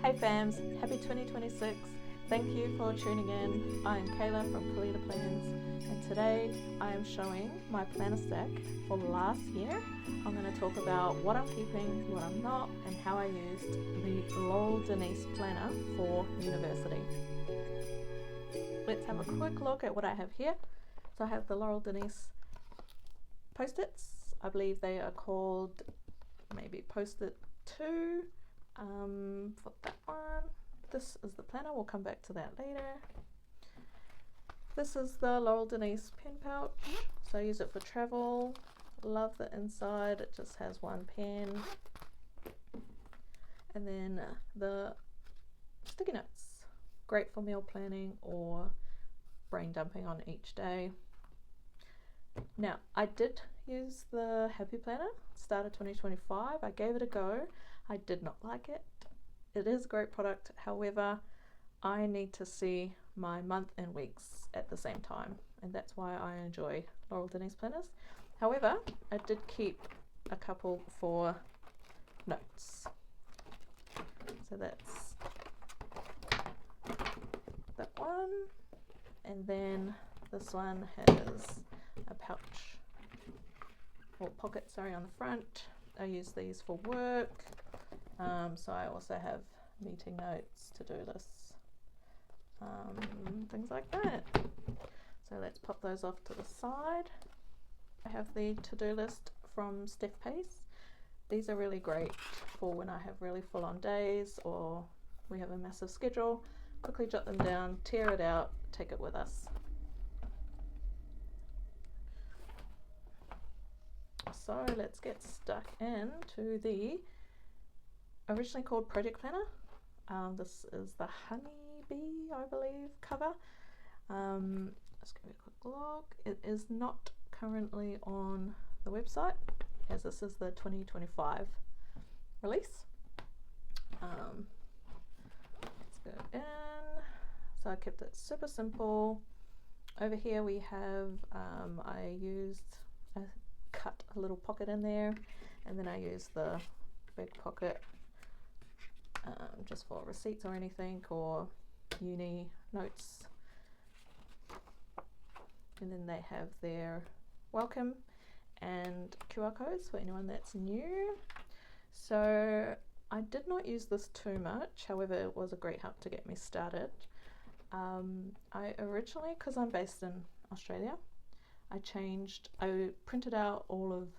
Hey fams, happy 2026. Thank you for tuning in. I'm Kayla from Kalita Plans, and today I am showing my planner stack for last year. I'm going to talk about what I'm keeping, what I'm not, and how I used the Laurel Denise planner for university. Let's have a quick look at what I have here. So I have the Laurel Denise post-its. I believe they are called maybe post-it 2. For that one, this is the planner. We'll come back to that later. This is the Laurel Denise pen pouch, so I use it for travel. Love the inside, it just has one pen. And then the sticky notes, great for meal planning or brain dumping on each day. Now, I did use the Happy Planner, start of 2025. I gave it a go. I did not like it. It is a great product, however, I need to see my month and weeks at the same time, and that's why I enjoy Laurel Denise planners. However, I did keep a couple for notes. So that's that one, and then this one has a pouch or pocket, sorry, on the front. I use these for work. So I also have meeting notes, to-do lists, things like that. So let's pop those off to the side. I have the to-do list from Steph Pace. These are really great for when I have really full-on days or we have a massive schedule. Quickly jot them down, tear it out, take it with us. So let's get stuck into the originally called Project Planner. This is the Honeybee, I believe, cover. Let's give it a quick look. It is not currently on the website, as this is the 2025 release. Let's go in. So I kept it super simple. Over here we have, I cut a little pocket in there, and then I used the big pocket just for receipts or anything, or uni notes. And then they have their welcome and QR codes for anyone that's new. So I did not use this too much, however it was a great help to get me started. I originally, because I'm based in Australia, I printed out all of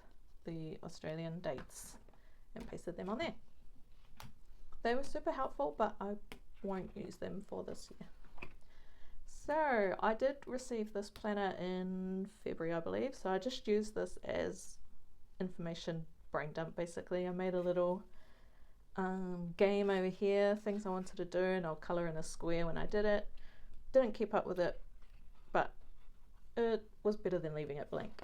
the Australian dates and pasted them on there. They were super helpful, but I won't use them for this year. So I did receive this planner in February, I believe. So I just used this as information brain dump, basically. I made a little game over here, things I wanted to do, and I'll colour in a square when I did it. Didn't keep up with it, but it was better than leaving it blank.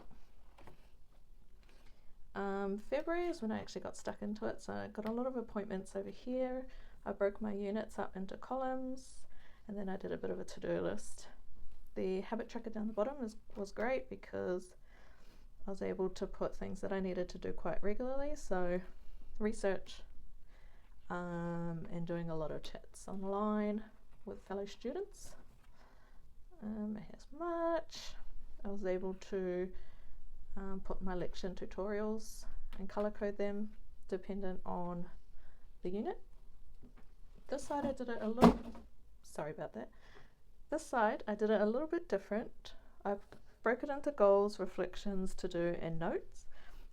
February is when I actually got stuck into it, so I got a lot of appointments over here. I broke my units up into columns, and then I did a bit of a to-do list. The habit tracker down the bottom was great because I was able to put things that I needed to do quite regularly, so research and doing a lot of chats online with fellow students. It has March. I was able to put my lecture and tutorials and color code them dependent on the unit. This side I did it a little, sorry about that. This side I did it a little bit different. I broke it into goals, reflections, to do, and notes,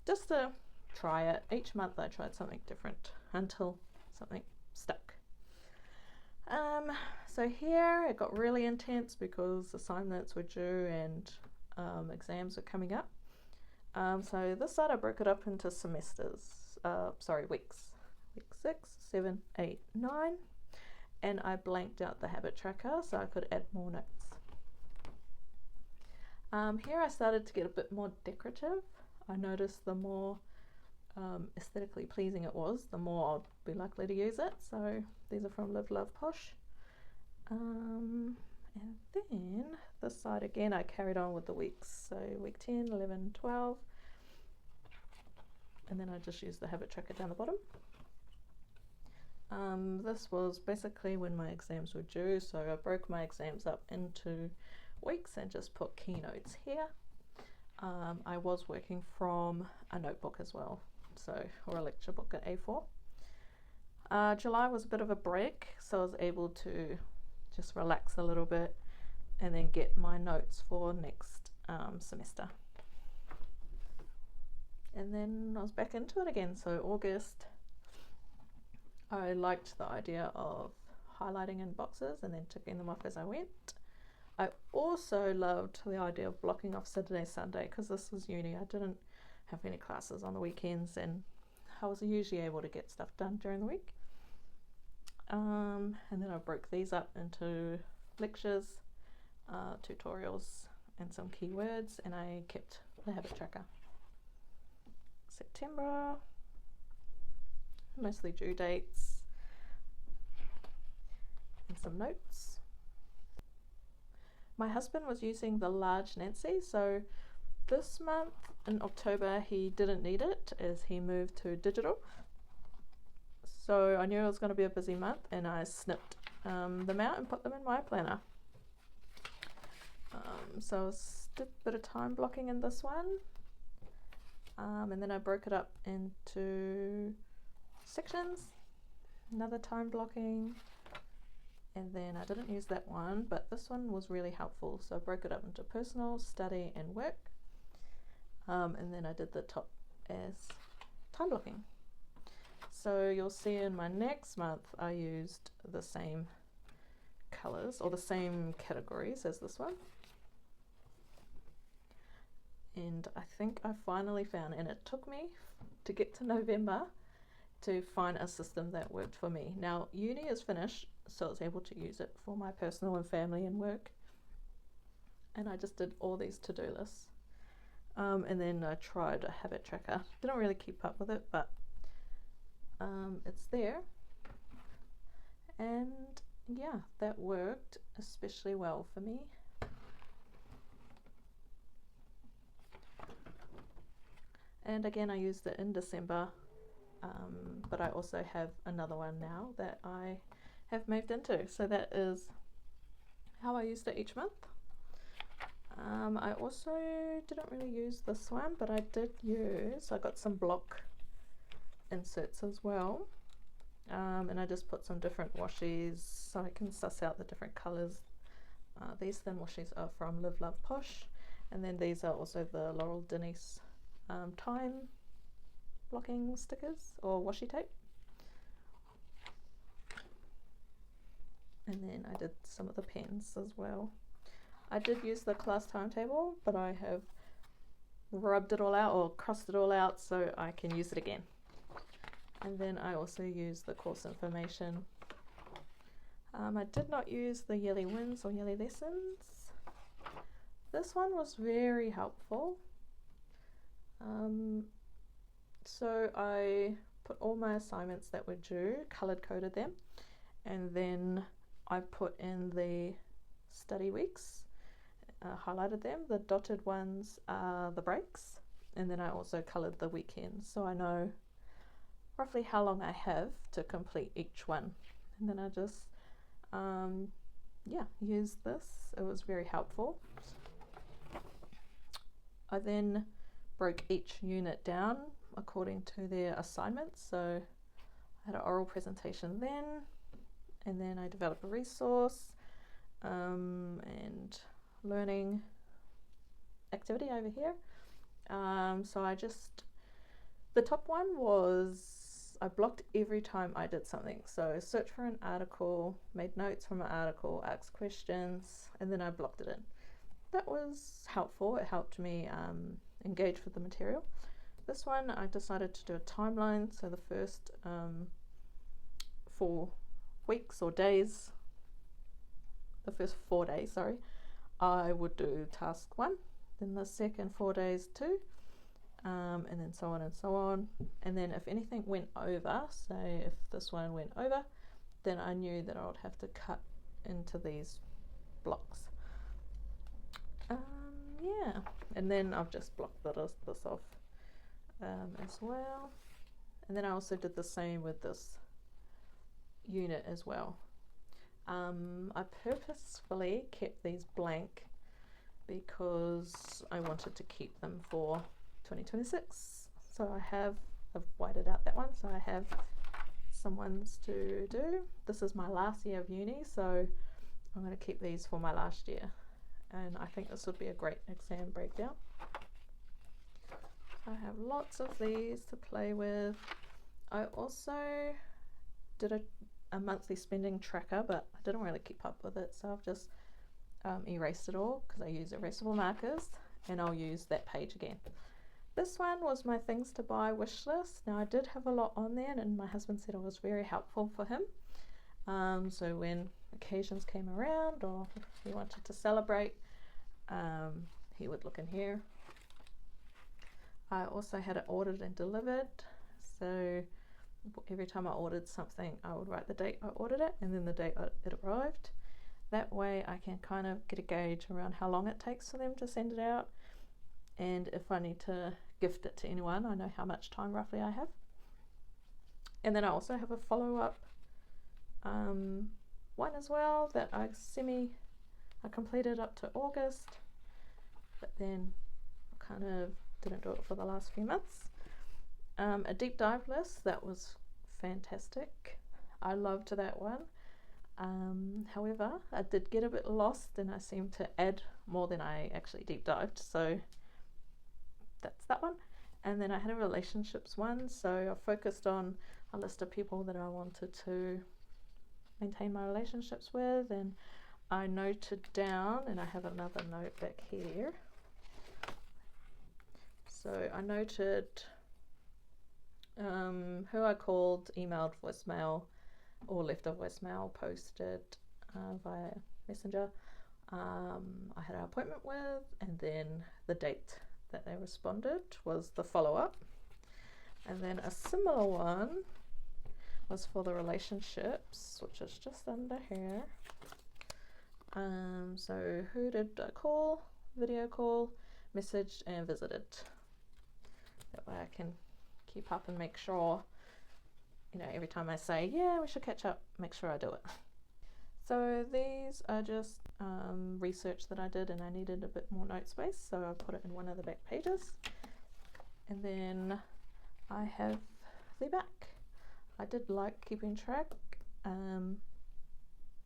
just to try it. Each month I tried something different until something stuck. So here it got really intense because assignments were due and exams were coming up. So this side I broke it up into semesters, weeks. Week 6, 7, 8, 9. And I blanked out the habit tracker so I could add more notes. Here I started to get a bit more decorative. I noticed the more aesthetically pleasing it was, the more I'll be likely to use it. So these are from Live, Love, Posh. And then this side again I carried on with the weeks, so week 10, 11, 12, and then I just used the habit tracker down the bottom. This was basically when my exams were due, so I broke my exams up into weeks and just put keynotes here. I was working from a notebook as well, or a lecture book at A4. July was a bit of a break, so I was able to just relax a little bit and then get my notes for next semester. And then I was back into it again. So August, I liked the idea of highlighting in boxes and then ticking them off as I went. I also loved the idea of blocking off Saturday, Sunday, because this was uni. I didn't have any classes on the weekends and I was usually able to get stuff done during the week. And then I broke these up into lectures, tutorials, and some keywords, and I kept the habit tracker. September, mostly due dates, and some notes. My husband was using the large Nancy, so this month in October he didn't need it as he moved to digital. So I knew it was going to be a busy month and I snipped them out and put them in my planner. So I did a bit of time blocking in this one. And then I broke it up into sections, another time blocking, and then I didn't use that one, but this one was really helpful. So I broke it up into personal, study, and work. And then I did the top as time blocking. So you'll see in my next month, I used the same colors or the same categories as this one. And I think I finally found, and it took me to get to November to find a system that worked for me. Now, uni is finished, so I was able to use it for my personal and family and work. And I just did all these to-do lists. And then I tried a habit tracker. Didn't really keep up with it, but it's there. And yeah, that worked especially well for me. And again, I used it in December, but I also have another one now that I have moved into. So that is how I used it each month. I also didn't really use this one, but I got some block inserts as well. And I just put some different washies so I can suss out the different colors. These thin washies are from Live Love Posh, and then these are also the Laurel Denise time blocking stickers or washi tape. And then I did some of the pens as well. I did use the class timetable, but I have rubbed it all out or crossed it all out so I can use it again. And then I also used the course information. I did not use the yearly wins or yearly lessons. This one was very helpful. So I put all my assignments that were due, colored coded them, and then I put in the study weeks, highlighted them. The dotted ones are the breaks, and then I also colored the weekends so I know roughly how long I have to complete each one. And then I just used this. It was very helpful. I then broke each unit down according to their assignments. So I had an oral presentation then, and then I developed a resource and learning activity over here. So the top one was I blocked every time I did something. So search for an article, made notes from an article, asked questions, and then I blocked it in. That was helpful. It helped me engage with the material. This one I decided to do a timeline. So the first 4 weeks or days, the first 4 days, I would do task 1, then the second 4 days 2, and then so on and so on. And then if anything went over, say if this one went over, then I knew that I would have to cut into these blocks. And then I've just blocked this off as well. And then I also did the same with this unit as well. I purposefully kept these blank because I wanted to keep them for 2026. So I've whited out that one, so I have some ones to do. This is my last year of uni, so I'm going to keep these for my last year, and I think this would be a great exam breakdown. I have lots of these to play with. I also did a monthly spending tracker, but I didn't really keep up with it, so I've just erased it all because I use erasable markers, and I'll use that page again. This one was my things to buy wish list. Now I did have a lot on there, and my husband said it was very helpful for him. So when occasions came around or he wanted to celebrate, he would look in here. I also had it ordered and delivered, so every time I ordered something I would write the date I ordered it and then the date it arrived. That way I can kind of get a gauge around how long it takes for them to send it out, and if I need to gift it to anyone, I know how much time roughly I have. And then I also have a follow-up one as well that I completed up to August, but then kind of didn't do it for the last few months. A deep dive list, that was fantastic. I loved that one. However, I did get a bit lost and I seemed to add more than I actually deep dived, so that's that one. And then I had a relationships one, so I focused on a list of people that I wanted to maintain my relationships with, and I noted down, and I have another note back here. So I noted who I called, emailed, voicemail, or left a voicemail, posted via Messenger, I had an appointment with, and then the date that they responded was the follow-up. And then a similar one was for the relationships, which is just under here. So who did I call, video call, messaged, and visited. That way I can keep up and make sure, you know, every time I say, yeah, we should catch up, make sure I do it. So these are just research that I did, and I needed a bit more note space, so I put it in one of the back pages. And then I have the back. I did like keeping track in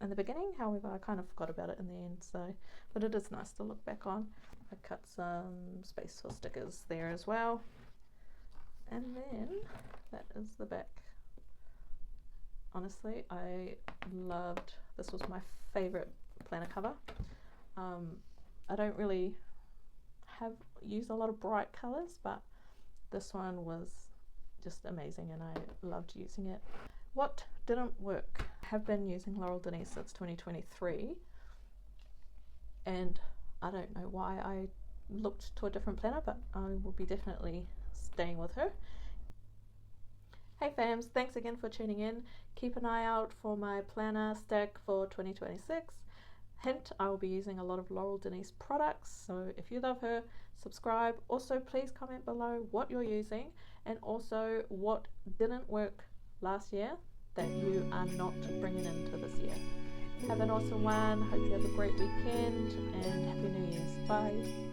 the beginning, however I kind of forgot about it in the end, so, but it is nice to look back on. I cut some space for stickers there as well. And then that is the back. Honestly, I loved, this was my favorite planner cover. I don't really use a lot of bright colors, but this one was just amazing and I loved using it. What didn't work? I have been using Laurel Denise since 2023, and I don't know why I looked to a different planner, but I will be definitely staying with her. Hey fams, thanks again for tuning in. Keep an eye out for my planner stack for 2026. Hint, I will be using a lot of Laurel Denise products, so if you love her, subscribe. Also, please comment below what you're using and also what didn't work last year that you are not bringing into this year. Have an awesome one. Hope you have a great weekend and Happy New Year's. Bye.